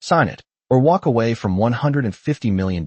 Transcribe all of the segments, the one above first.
Sign it, or walk away from $150 million.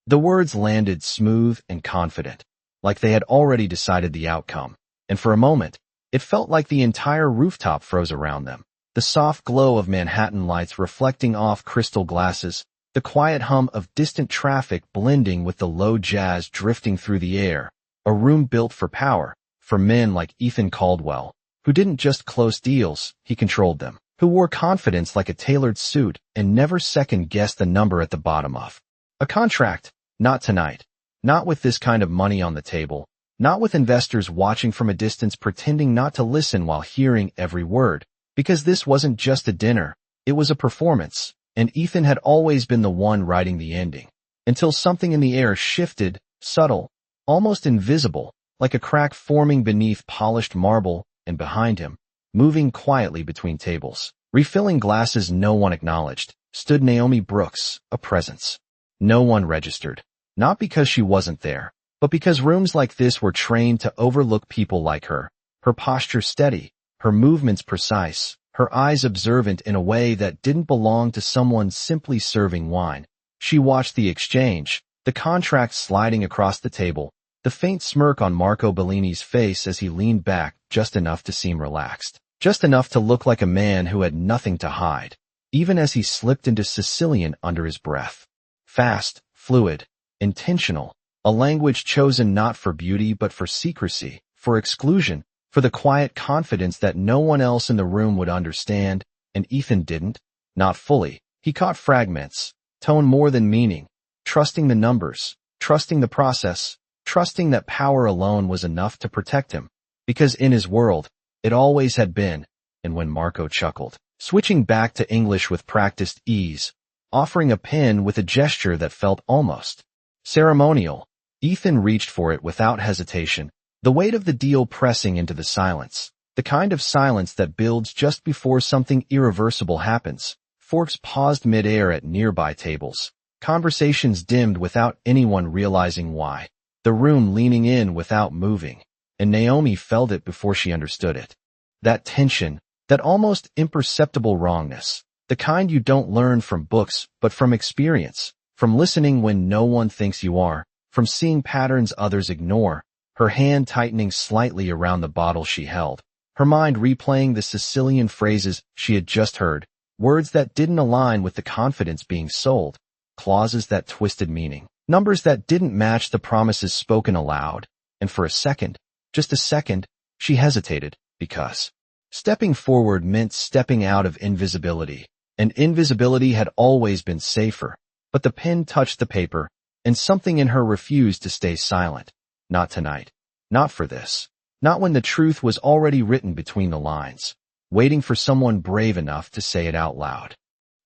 The words landed smooth and confident, like they had already decided the outcome, and for a moment, it felt like the entire rooftop froze around them. The soft glow of Manhattan lights reflecting off crystal glasses, the quiet hum of distant traffic blending with the low jazz drifting through the air. A room built for power, for men like Ethan Caldwell, who didn't just close deals, he controlled them, who wore confidence like a tailored suit and never second-guessed the number at the bottom of a contract. Not tonight. Not with this kind of money on the table. Not with investors watching from a distance pretending not to listen while hearing every word. Because this wasn't just a dinner, it was a performance, and Ethan had always been the one writing the ending. Until something in the air shifted, subtle, almost invisible, like a crack forming beneath polished marble, and behind him, moving quietly between tables, refilling glasses no one acknowledged, stood Naomi Brooks, a presence. No one registered. Not because she wasn't there, but because rooms like this were trained to overlook people like her. Her posture steady, her movements precise, her eyes observant in a way that didn't belong to someone simply serving wine. She watched the exchange, the contract sliding across the table, the faint smirk on Marco Bellini's face as he leaned back just enough to seem relaxed, just enough to look like a man who had nothing to hide, even as he slipped into Sicilian under his breath. Fast, fluid, intentional, a language chosen not for beauty but for secrecy, for exclusion, for the quiet confidence that no one else in the room would understand, and Ethan didn't, not fully. He caught fragments, tone more than meaning, trusting the numbers, trusting the process, trusting that power alone was enough to protect him, because in his world, it always had been. And when Marco chuckled, switching back to English with practiced ease, offering a pen with a gesture that felt almost ceremonial, Ethan reached for it without hesitation, the weight of the deal pressing into the silence, the kind of silence that builds just before something irreversible happens. Forks paused mid-air at nearby tables, conversations dimmed without anyone realizing why, the room leaning in without moving, and Naomi felt it before she understood it. That tension, that almost imperceptible wrongness, the kind you don't learn from books but from experience, from listening when no one thinks you are, from seeing patterns others ignore, her hand tightening slightly around the bottle she held, her mind replaying the Sicilian phrases she had just heard, words that didn't align with the confidence being sold, clauses that twisted meaning, numbers that didn't match the promises spoken aloud, and for a second, just a second, she hesitated, because stepping forward meant stepping out of invisibility, and invisibility had always been safer. But the pen touched the paper, and something in her refused to stay silent. Not tonight. Not for this. Not when the truth was already written between the lines, waiting for someone brave enough to say it out loud.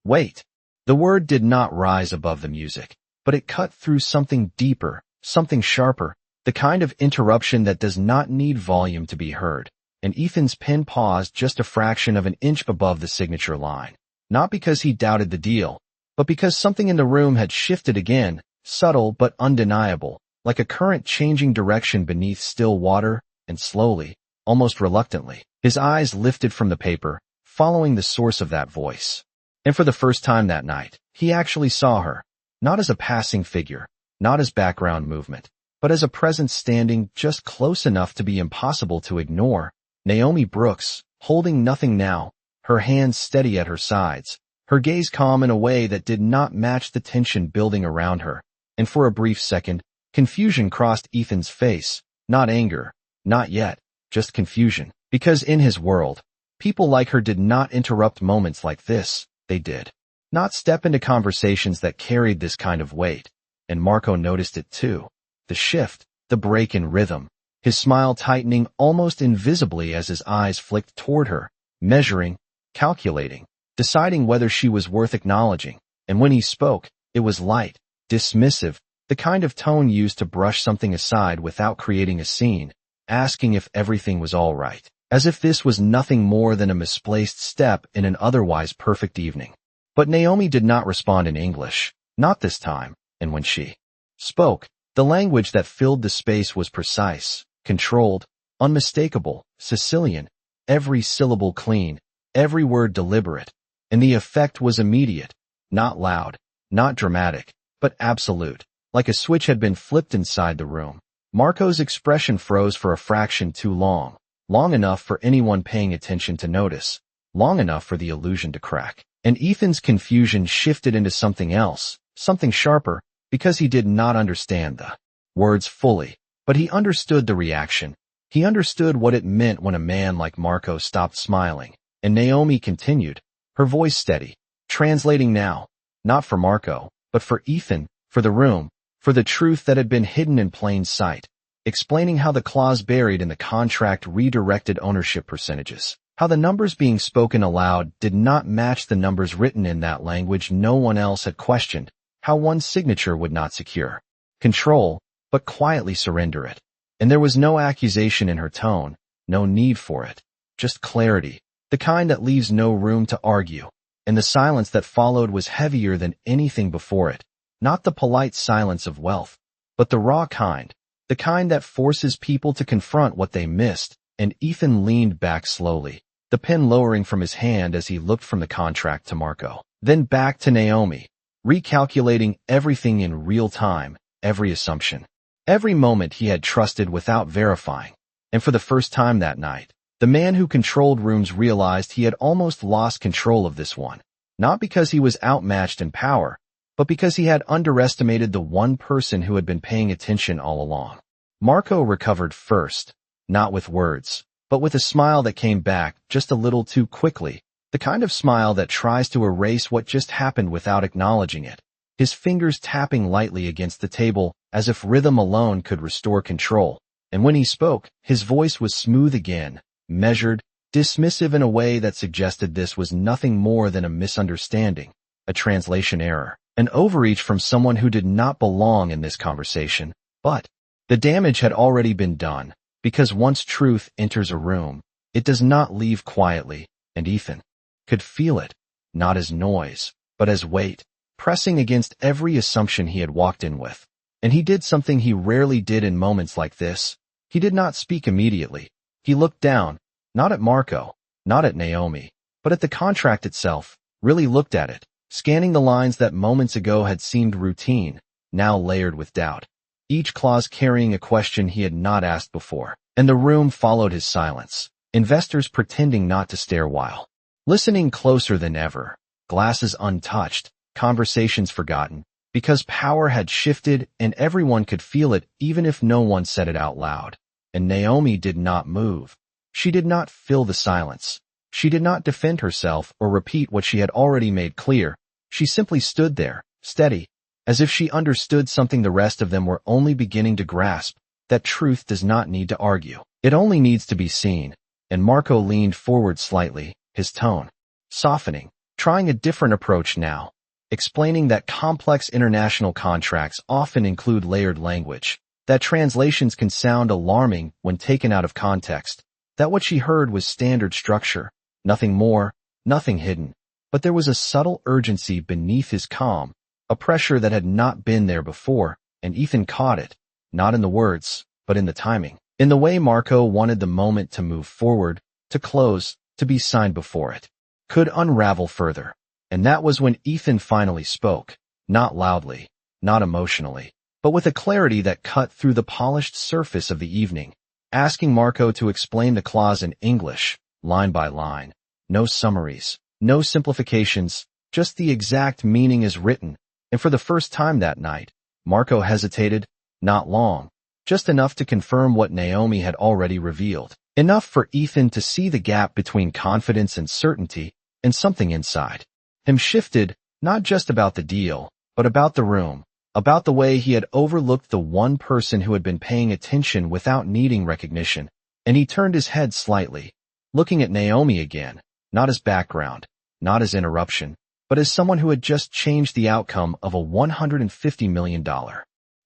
Wait. The word did not rise above the music, but it cut through something deeper, something sharper, the kind of interruption that does not need volume to be heard, and Ethan's pen paused just a fraction of an inch above the signature line. Not because he doubted the deal, but because something in the room had shifted again, subtle but undeniable, like a current changing direction beneath still water, and slowly, almost reluctantly, his eyes lifted from the paper, following the source of that voice. And for the first time that night, he actually saw her, not as a passing figure, not as background movement, but as a presence standing just close enough to be impossible to ignore. Naomi Brooks, holding nothing now, her hands steady at her sides, her gaze calm in a way that did not match the tension building around her, and for a brief second, confusion crossed Ethan's face, not anger, not yet, just confusion, because in his world, people like her did not interrupt moments like this, they did not step into conversations that carried this kind of weight, and Marco noticed it too, the shift, the break in rhythm, his smile tightening almost invisibly as his eyes flicked toward her, measuring, calculating, deciding whether she was worth acknowledging, and when he spoke, it was light, dismissive, the kind of tone used to brush something aside without creating a scene, asking if everything was all right, as if this was nothing more than a misplaced step in an otherwise perfect evening. But Naomi did not respond in English, not this time, and when she spoke, the language that filled the space was precise, controlled, unmistakable, Sicilian, every syllable clean, every word deliberate, and the effect was immediate. Not loud, not dramatic, but absolute. Like a switch had been flipped inside the room. Marco's expression froze for a fraction too long. Long enough for anyone paying attention to notice. Long enough for the illusion to crack. And Ethan's confusion shifted into something else, something sharper, because he did not understand the words fully. But he understood the reaction. He understood what it meant when a man like Marco stopped smiling. And Naomi continued, her voice steady, translating now, not for Marco, but for Ethan, for the room, for the truth that had been hidden in plain sight, explaining how the clause buried in the contract redirected ownership percentages, how the numbers being spoken aloud did not match the numbers written in that language no one else had questioned, how one signature would not secure control, but quietly surrender it. And there was no accusation in her tone, no need for it, just clarity, the kind that leaves no room to argue. And the silence that followed was heavier than anything before it, not the polite silence of wealth, but the raw kind, the kind that forces people to confront what they missed. And Ethan leaned back slowly, the pen lowering from his hand as he looked from the contract to Marco, then back to Naomi, recalculating everything in real time, every assumption, every moment he had trusted without verifying. And for the first time that night, the man who controlled rooms realized he had almost lost control of this one, not because he was outmatched in power, but because he had underestimated the one person who had been paying attention all along. Marco recovered first, not with words, but with a smile that came back just a little too quickly, the kind of smile that tries to erase what just happened without acknowledging it, his fingers tapping lightly against the table as if rhythm alone could restore control. And when he spoke, his voice was smooth again, measured, dismissive in a way that suggested this was nothing more than a misunderstanding, a translation error, an overreach from someone who did not belong in this conversation. But the damage had already been done, because once truth enters a room, it does not leave quietly, and Ethan could feel it, not as noise, but as weight, pressing against every assumption he had walked in with. And he did something he rarely did in moments like this. He did not speak immediately. He looked down, not at Marco, not at Naomi, but at the contract itself, really looked at it, scanning the lines that moments ago had seemed routine, now layered with doubt, each clause carrying a question he had not asked before. And the room followed his silence, investors pretending not to stare while listening closer than ever, glasses untouched, conversations forgotten, because power had shifted and everyone could feel it even if no one said it out loud. And Naomi did not move. She did not fill the silence. She did not defend herself or repeat what she had already made clear. She simply stood there, steady, as if she understood something the rest of them were only beginning to grasp, that truth does not need to argue. It only needs to be seen. And Marco leaned forward slightly, his tone softening, trying a different approach now, explaining that complex international contracts often include layered language, that translations can sound alarming when taken out of context, that what she heard was standard structure, nothing more, nothing hidden. But there was a subtle urgency beneath his calm, a pressure that had not been there before, and Ethan caught it, not in the words, but in the timing, in the way Marco wanted the moment to move forward, to close, to be signed before it could unravel further. And that was when Ethan finally spoke, not loudly, not emotionally, but with a clarity that cut through the polished surface of the evening, asking Marco to explain the clause in English, line by line, no summaries, no simplifications, just the exact meaning as written. And for the first time that night, Marco hesitated, not long, just enough to confirm what Naomi had already revealed, enough for Ethan to see the gap between confidence and certainty, and something inside him shifted, not just about the deal, but about the room, about the way he had overlooked the one person who had been paying attention without needing recognition. And he turned his head slightly, looking at Naomi again, not as background, not as interruption, but as someone who had just changed the outcome of a $150 million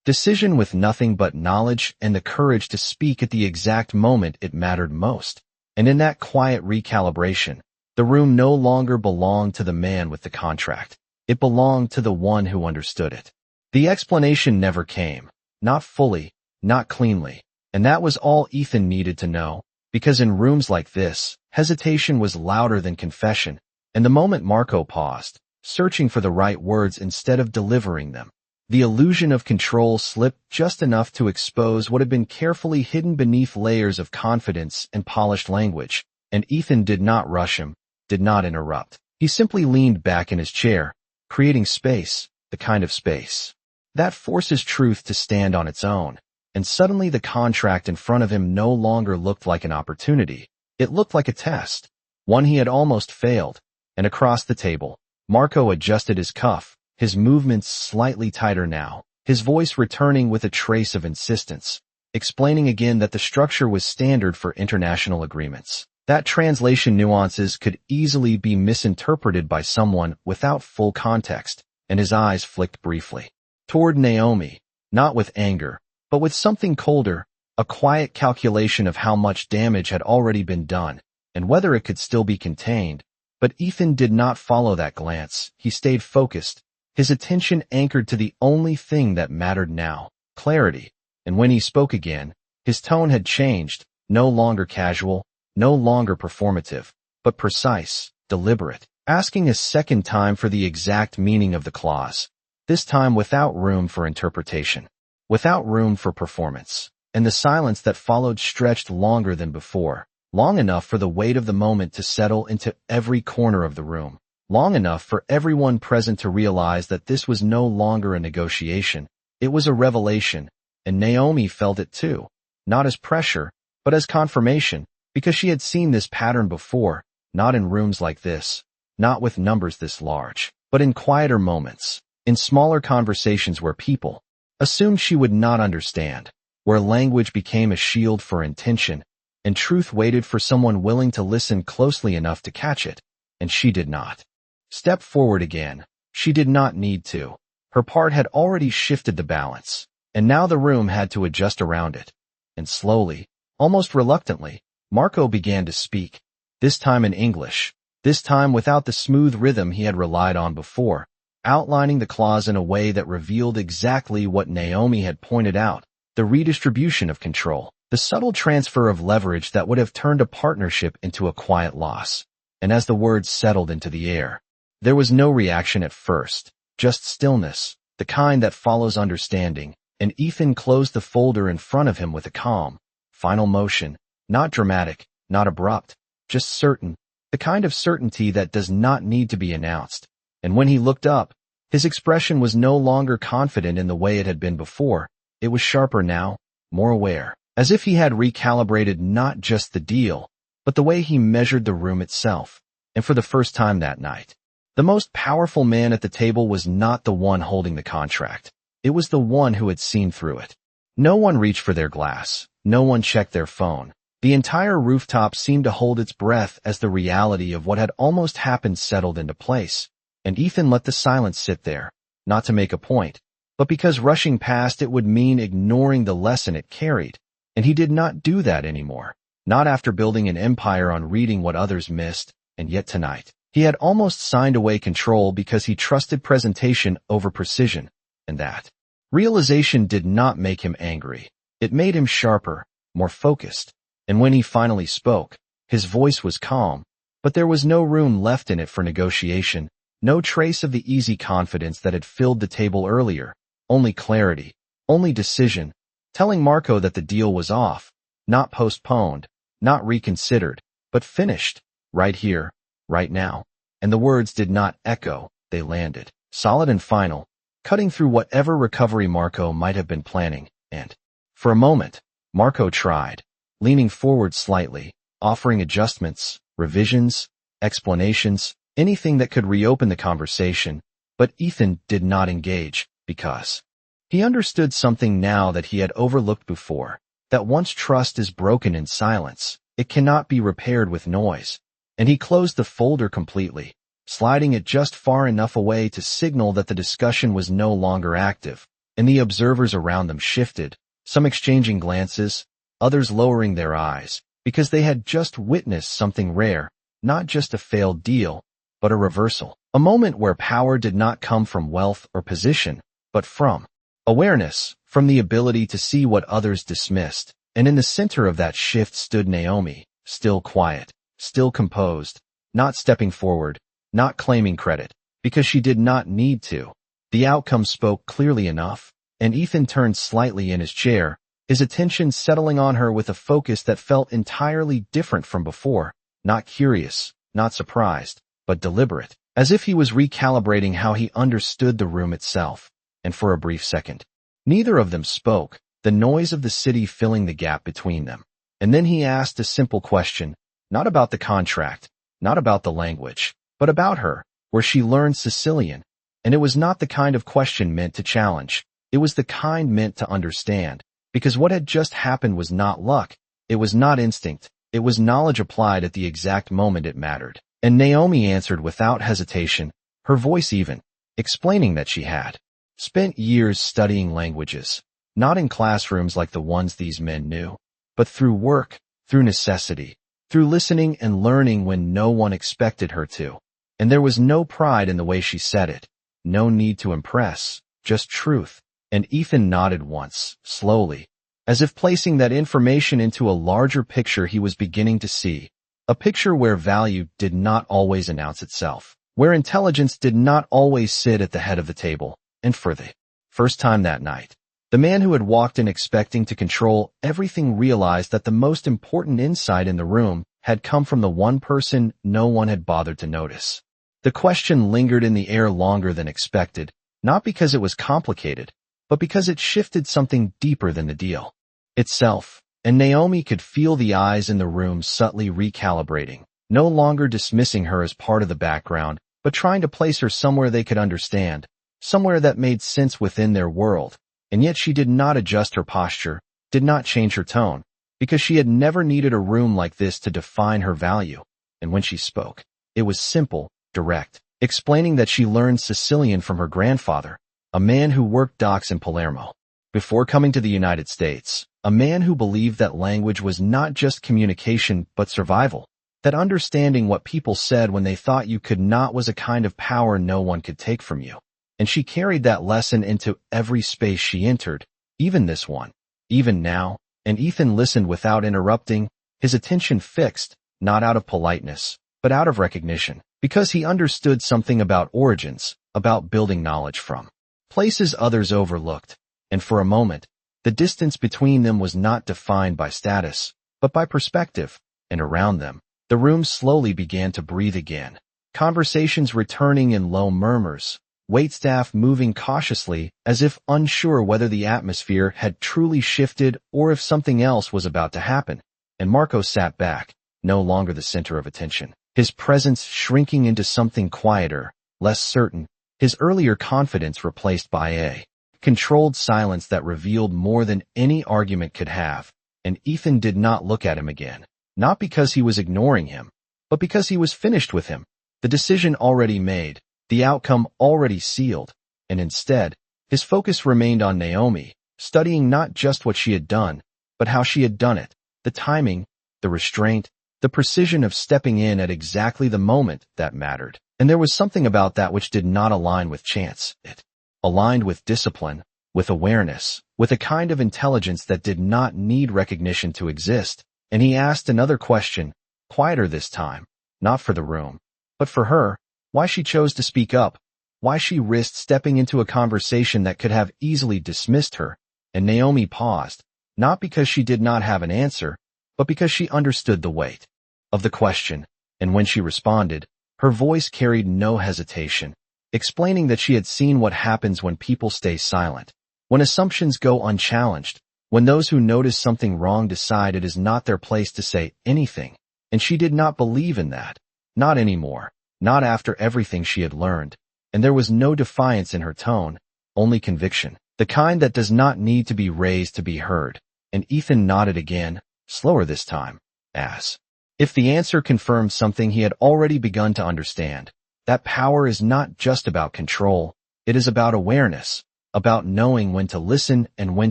decision with nothing but knowledge and the courage to speak at the exact moment it mattered most. And in that quiet recalibration, the room no longer belonged to the man with the contract. It belonged to the one who understood it. The explanation never came, not fully, not cleanly, and that was all Ethan needed to know, because in rooms like this, hesitation was louder than confession, And the moment Marco paused, searching for the right words instead of delivering them, the illusion of control slipped just enough to expose what had been carefully hidden beneath layers of confidence and polished language. And Ethan did not rush him, did not interrupt. He simply leaned back in his chair, creating space, the kind of space that forces truth to stand on its own. And suddenly the contract in front of him no longer looked like an opportunity. It looked like a test, one he had almost failed. And across the table, Marco adjusted his cuff, his movements slightly tighter now, his voice returning with a trace of insistence, explaining again that the structure was standard for international agreements, that translation nuances could easily be misinterpreted by someone without full context, and his eyes flicked briefly toward Naomi, not with anger, but with something colder, a quiet calculation of how much damage had already been done, and whether it could still be contained. But Ethan did not follow that glance. He stayed focused, his attention anchored to the only thing that mattered now, clarity. And when he spoke again, his tone had changed, no longer casual, no longer performative, but precise, deliberate, asking a second time for the exact meaning of the clause, this time without room for interpretation, without room for performance. And the silence that followed stretched longer than before, long enough for the weight of the moment to settle into every corner of the room, long enough for everyone present to realize that this was no longer a negotiation, it was a revelation, and Naomi felt it too, not as pressure, but as confirmation, because she had seen this pattern before, not in rooms like this, not with numbers this large, but in quieter moments, in smaller conversations where people assumed she would not understand, where language became a shield for intention, and truth waited for someone willing to listen closely enough to catch it, and she did not step forward again. She did not need to. Her part had already shifted the balance, and now the room had to adjust around it. And slowly, almost reluctantly, Marco began to speak, this time in English, this time without the smooth rhythm he had relied on before, outlining the clause in a way that revealed exactly what Naomi had pointed out, the redistribution of control, the subtle transfer of leverage that would have turned a partnership into a quiet loss. And as the words settled into the air, there was no reaction at first, just stillness, the kind that follows understanding, and Ethan closed the folder in front of him with a calm, final motion, not dramatic, not abrupt, just certain, the kind of certainty that does not need to be announced. And when he looked up, his expression was no longer confident in the way it had been before. It was sharper now, more aware, as if he had recalibrated not just the deal, but the way he measured the room itself. And for the first time that night, the most powerful man at the table was not the one holding the contract. It was the one who had seen through it. No one reached for their glass. No one checked their phone. The entire rooftop seemed to hold its breath as the reality of what had almost happened settled into place. And Ethan let the silence sit there, not to make a point, but because rushing past it would mean ignoring the lesson it carried. And he did not do that anymore, not after building an empire on reading what others missed, and yet tonight, he had almost signed away control because he trusted presentation over precision, and that realization did not make him angry. It made him sharper, more focused, and when he finally spoke, his voice was calm, but there was no room left in it for negotiation, no trace of the easy confidence that had filled the table earlier, only clarity, only decision, telling Marco that the deal was off, not postponed, not reconsidered, but finished, right here, right now. And the words did not echo, they landed, solid and final, cutting through whatever recovery Marco might have been planning, and, for a moment, Marco tried, leaning forward slightly, offering adjustments, revisions, explanations, anything that could reopen the conversation, but Ethan did not engage, because he understood something now that he had overlooked before, that once trust is broken in silence, it cannot be repaired with noise, and he closed the folder completely, sliding it just far enough away to signal that the discussion was no longer active, and the observers around them shifted, some exchanging glances, others lowering their eyes, because they had just witnessed something rare, not just a failed deal, but a reversal, a moment where power did not come from wealth or position, but from awareness, from the ability to see what others dismissed. And in the center of that shift stood Naomi, still quiet, still composed, not stepping forward, not claiming credit, because she did not need to. The outcome spoke clearly enough, and Ethan turned slightly in his chair, his attention settling on her with a focus that felt entirely different from before, not curious, not surprised, but deliberate, as if he was recalibrating how he understood the room itself. And for a brief second, neither of them spoke, the noise of the city filling the gap between them. And then he asked a simple question, not about the contract, not about the language, but about her, where she learned Sicilian. And it was not the kind of question meant to challenge, it was the kind meant to understand. Because what had just happened was not luck, it was not instinct, it was knowledge applied at the exact moment it mattered. And Naomi answered without hesitation, her voice even, explaining that she had spent years studying languages, not in classrooms like the ones these men knew, but through work, through necessity, through listening and learning when no one expected her to. And there was no pride in the way she said it, no need to impress, just truth. And Ethan nodded once, slowly, as if placing that information into a larger picture he was beginning to see, a picture where value did not always announce itself, where intelligence did not always sit at the head of the table. And for the first time that night, the man who had walked in expecting to control everything realized that the most important insight in the room had come from the one person no one had bothered to notice. The question lingered in the air longer than expected, not because it was complicated, but because it shifted something deeper than the deal itself, and Naomi could feel the eyes in the room subtly recalibrating, no longer dismissing her as part of the background, but trying to place her somewhere they could understand, somewhere that made sense within their world. And yet she did not adjust her posture, did not change her tone, because she had never needed a room like this to define her value. And when she spoke, it was simple, direct, explaining that she learned Sicilian from her grandfather, a man who worked docks in Palermo. Before coming to the United States, a man who believed that language was not just communication but survival, that understanding what people said when they thought you could not was a kind of power no one could take from you. And she carried that lesson into every space she entered, even this one, even now, and Ethan listened without interrupting, his attention fixed, not out of politeness, but out of recognition, because he understood something about origins, about building knowledge from places others overlooked. And for a moment, the distance between them was not defined by status, but by perspective. And around them, the room slowly began to breathe again, conversations returning in low murmurs, waitstaff moving cautiously as if unsure whether the atmosphere had truly shifted or if something else was about to happen. And Marco sat back, no longer the center of attention, his presence shrinking into something quieter, less certain, his earlier confidence replaced by a controlled silence that revealed more than any argument could have. And Ethan did not look at him again, not because he was ignoring him, but because he was finished with him, the decision already made, the outcome already sealed. And instead, his focus remained on Naomi, studying not just what she had done, but how she had done it, the timing, the restraint, the precision of stepping in at exactly the moment that mattered. And there was something about that which did not align with chance. It aligned with discipline, with awareness, with a kind of intelligence that did not need recognition to exist. And he asked another question, quieter this time, not for the room, but for her, why she chose to speak up, why she risked stepping into a conversation that could have easily dismissed her. And Naomi paused, not because she did not have an answer, but because she understood the weight of the question. And when she responded, her voice carried no hesitation, explaining that she had seen what happens when people stay silent, when assumptions go unchallenged, when those who notice something wrong decide it is not their place to say anything. And she did not believe in that, not anymore, not after everything she had learned. And there was no defiance in her tone, only conviction, the kind that does not need to be raised to be heard. And Ethan nodded again, slower this time, as if the answer confirmed something he had already begun to understand. That power is not just about control, it is about awareness, about knowing when to listen and when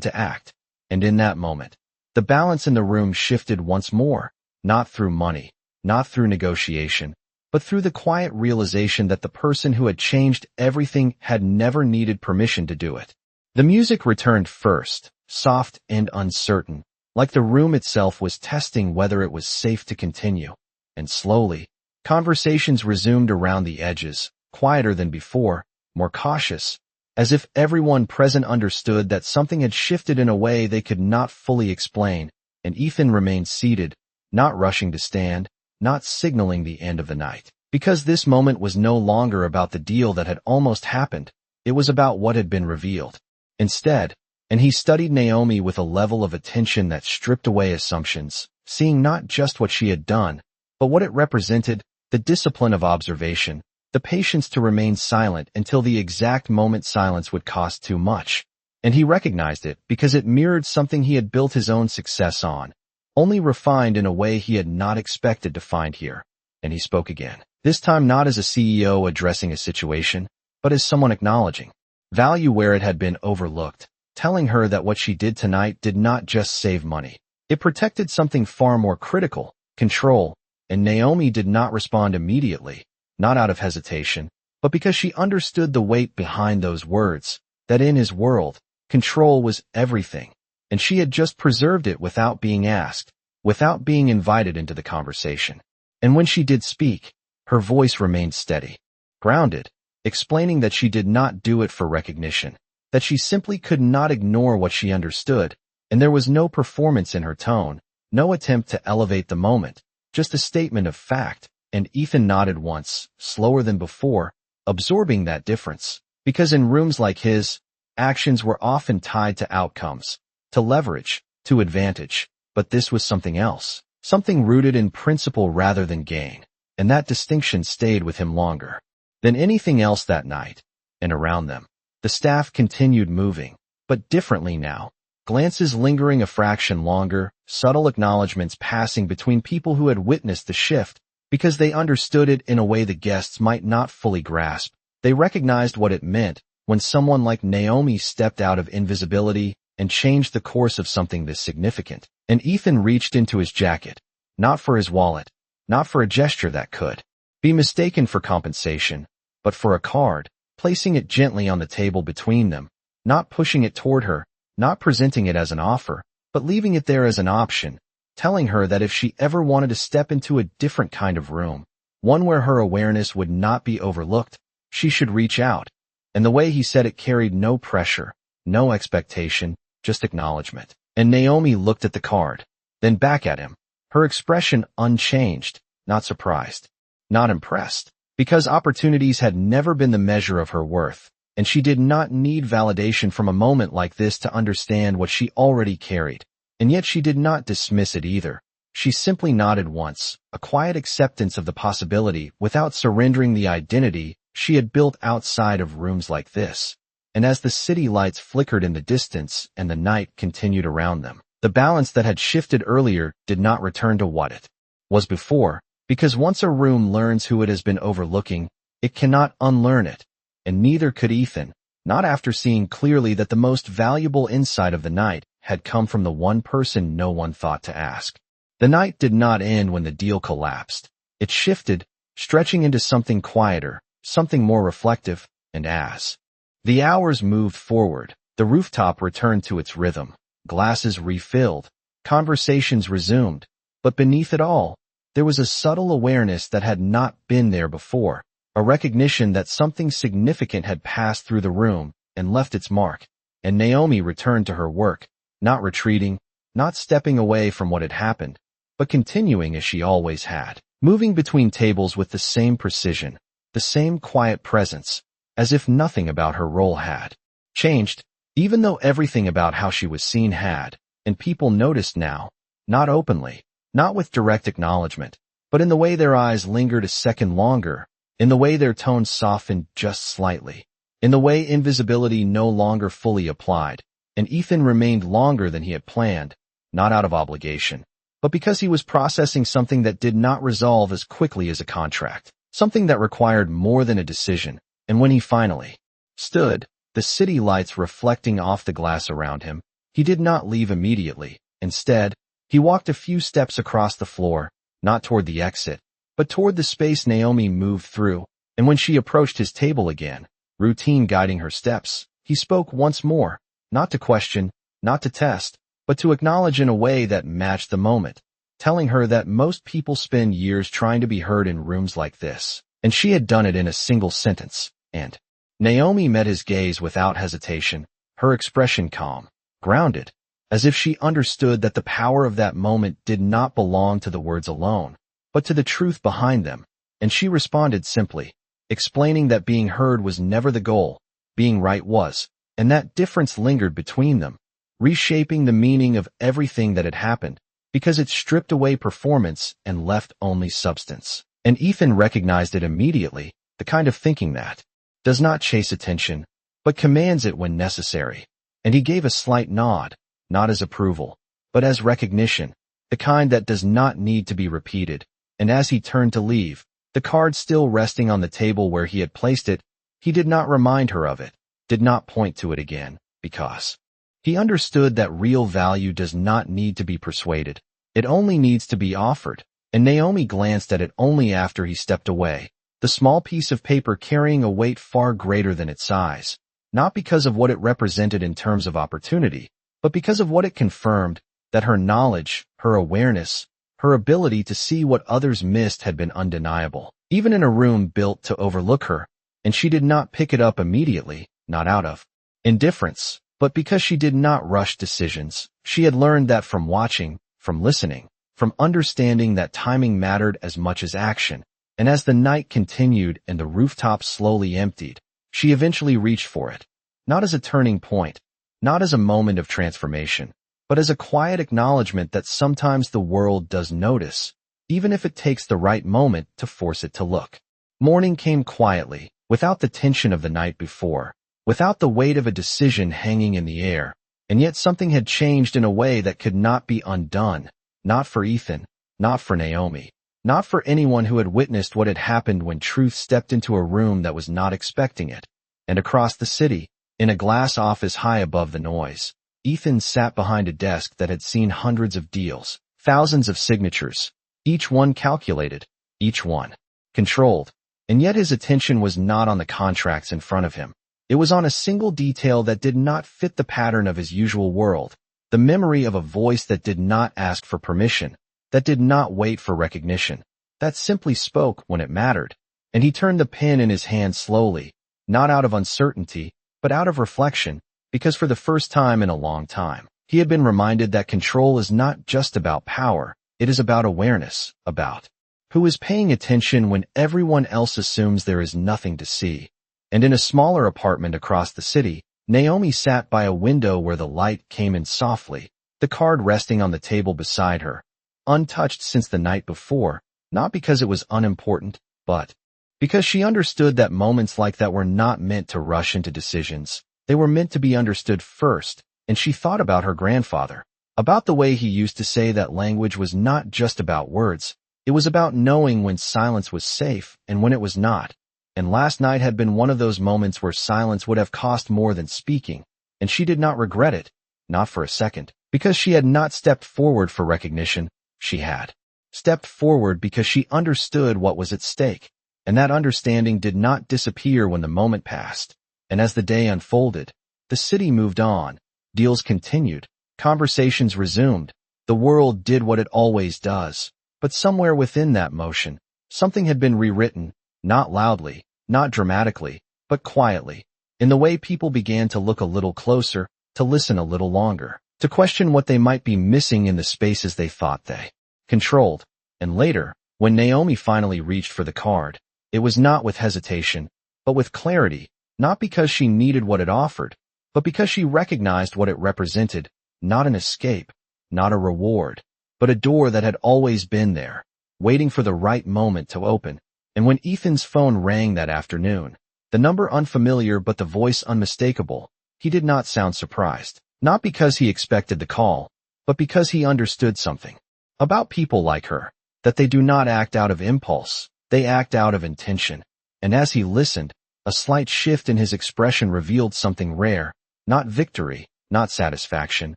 to act. And in that moment, the balance in the room shifted once more, not through money, not through negotiation, but through the quiet realization that the person who had changed everything had never needed permission to do it. The music returned first, soft and uncertain, like the room itself was testing whether it was safe to continue. And slowly, Conversations resumed around the edges, quieter than before, more cautious, as if everyone present understood that something had shifted in a way they could not fully explain, and Ethan remained seated, not rushing to stand, not signaling the end of the night. Because this moment was no longer about the deal that had almost happened, it was about what had been revealed. Instead, and he studied Naomi with a level of attention that stripped away assumptions, seeing not just what she had done, but what it represented, the discipline of observation, the patience to remain silent until the exact moment silence would cost too much. And he recognized it because it mirrored something he had built his own success on, only refined in a way he had not expected to find here. And he spoke again, this time not as a CEO addressing a situation, but as someone acknowledging value where it had been overlooked, telling her that what she did tonight did not just save money. It protected something far more critical, control, and Naomi did not respond immediately, not out of hesitation, but because she understood the weight behind those words, that in his world, control was everything, and she had just preserved it without being asked, without being invited into the conversation. And when she did speak, her voice remained steady, grounded, explaining that she did not do it for recognition, that she simply could not ignore what she understood, and there was no performance in her tone, no attempt to elevate the moment, just a statement of fact. And Ethan nodded once, slower than before, absorbing that difference, because in rooms like his, actions were often tied to outcomes, to leverage, to advantage, but this was something else, something rooted in principle rather than gain, and that distinction stayed with him longer than anything else that night. And around them, the staff continued moving, but differently now, glances lingering a fraction longer, subtle acknowledgments passing between people who had witnessed the shift, because they understood it in a way the guests might not fully grasp. They recognized what it meant when someone like Naomi stepped out of invisibility and changed the course of something this significant. And Ethan reached into his jacket, not for his wallet, not for a gesture that could be mistaken for compensation, but for a card, placing it gently on the table between them, not pushing it toward her, not presenting it as an offer, but leaving it there as an option, telling her that if she ever wanted to step into a different kind of room, one where her awareness would not be overlooked, she should reach out. And the way he said it carried no pressure, no expectation, just acknowledgement. And Naomi looked at the card, then back at him, her expression unchanged, not surprised, not impressed, because opportunities had never been the measure of her worth, and she did not need validation from a moment like this to understand what she already carried. And yet she did not dismiss it either. She simply nodded once, a quiet acceptance of the possibility without surrendering the identity she had built outside of rooms like this. And as the city lights flickered in the distance and the night continued around them, the balance that had shifted earlier did not return to what it was before, because once a room learns who it has been overlooking, it cannot unlearn it, and neither could Ethan, not after seeing clearly that the most valuable insight of the night had come from the one person no one thought to ask. The night did not end when the deal collapsed. It shifted, stretching into something quieter, something more reflective, and as the hours moved forward, the rooftop returned to its rhythm, glasses refilled, conversations resumed, but beneath it all, there was a subtle awareness that had not been there before, a recognition that something significant had passed through the room and left its mark. And Naomi returned to her work, not retreating, not stepping away from what had happened, but continuing as she always had, moving between tables with the same precision, the same quiet presence, as if nothing about her role had changed, even though everything about how she was seen had, and people noticed now, not openly, not with direct acknowledgement, but in the way their eyes lingered a second longer, in the way their tones softened just slightly, in the way invisibility no longer fully applied. And Ethan remained longer than he had planned, not out of obligation, but because he was processing something that did not resolve as quickly as a contract, something that required more than a decision. And when he finally stood, the city lights reflecting off the glass around him, he did not leave immediately. Instead, he walked a few steps across the floor, not toward the exit, but toward the space Naomi moved through. And when she approached his table again, routine guiding her steps, he spoke once more. Not to question, not to test, but to acknowledge in a way that matched the moment, telling her that most people spend years trying to be heard in rooms like this, and she had done it in a single sentence. And Naomi met his gaze without hesitation, her expression calm, grounded, as if she understood that the power of that moment did not belong to the words alone, but to the truth behind them, and she responded simply, explaining that being heard was never the goal, being right was, and that difference lingered between them, reshaping the meaning of everything that had happened, because it stripped away performance and left only substance. And Ethan recognized it immediately, the kind of thinking that does not chase attention, but commands it when necessary. And he gave a slight nod, not as approval, but as recognition, the kind that does not need to be repeated. And as he turned to leave, the card still resting on the table where he had placed it, he did not remind her of it, did not point to it again, because he understood that real value does not need to be persuaded. It only needs to be offered. And Naomi glanced at it only after he stepped away, the small piece of paper carrying a weight far greater than its size, not because of what it represented in terms of opportunity, but because of what it confirmed, that her knowledge, her awareness, her ability to see what others missed had been undeniable, even in a room built to overlook her, and she did not pick it up immediately, not out of indifference, but because she did not rush decisions. She had learned that from watching, from listening, from understanding that timing mattered as much as action, and as the night continued and the rooftop slowly emptied, she eventually reached for it, not as a turning point, not as a moment of transformation, but as a quiet acknowledgement that sometimes the world does notice, even if it takes the right moment to force it to look. Morning came quietly, without the tension of the night before, without the weight of a decision hanging in the air, and yet something had changed in a way that could not be undone. Not for Ethan, not for Naomi, not for anyone who had witnessed what had happened when truth stepped into a room that was not expecting it. And across the city, in a glass office high above the noise, Ethan sat behind a desk that had seen hundreds of deals, thousands of signatures, each one calculated, each one controlled, and yet his attention was not on the contracts in front of him. It was on a single detail that did not fit the pattern of his usual world. The memory of a voice that did not ask for permission, that did not wait for recognition, that simply spoke when it mattered. And he turned the pen in his hand slowly, not out of uncertainty, but out of reflection, because for the first time in a long time, he had been reminded that control is not just about power, it is about awareness, about who is paying attention when everyone else assumes there is nothing to see. And in a smaller apartment across the city, Naomi sat by a window where the light came in softly, the card resting on the table beside her, untouched since the night before, not because it was unimportant, but because she understood that moments like that were not meant to rush into decisions. They were meant to be understood first, and she thought about her grandfather, about the way he used to say that language was not just about words, it was about knowing when silence was safe and when it was not. And last night had been one of those moments where silence would have cost more than speaking, and she did not regret it, not for a second, because she had not stepped forward for recognition. She had stepped forward because she understood what was at stake, and that understanding did not disappear when the moment passed. And as the day unfolded, the city moved on, deals continued, conversations resumed, the world did what it always does. But somewhere within that motion, something had been rewritten, not loudly, not dramatically, but quietly, in the way people began to look a little closer, to listen a little longer, to question what they might be missing in the spaces they thought they controlled. And later, when Naomi finally reached for the card, it was not with hesitation, but with clarity, not because she needed what it offered, but because she recognized what it represented, not an escape, not a reward, but a door that had always been there, waiting for the right moment to open. And when Ethan's phone rang that afternoon, the number unfamiliar but the voice unmistakable, he did not sound surprised, not because he expected the call, but because he understood something about people like her, that they do not act out of impulse, they act out of intention. And as he listened, a slight shift in his expression revealed something rare, not victory, not satisfaction,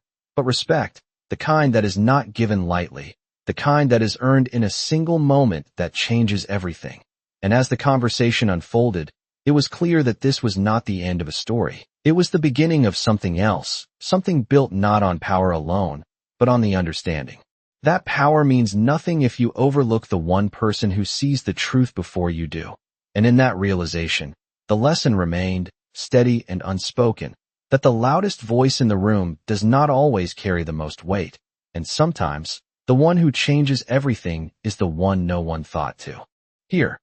but respect, the kind that is not given lightly, the kind that is earned in a single moment that changes everything. And as the conversation unfolded, it was clear that this was not the end of a story. It was the beginning of something else, something built not on power alone, but on the understanding That power means nothing if you overlook the one person who sees the truth before you do. And in that realization, the lesson remained, steady and unspoken, that the loudest voice in the room does not always carry the most weight, and sometimes, the one who changes everything is the one no one thought to. Here,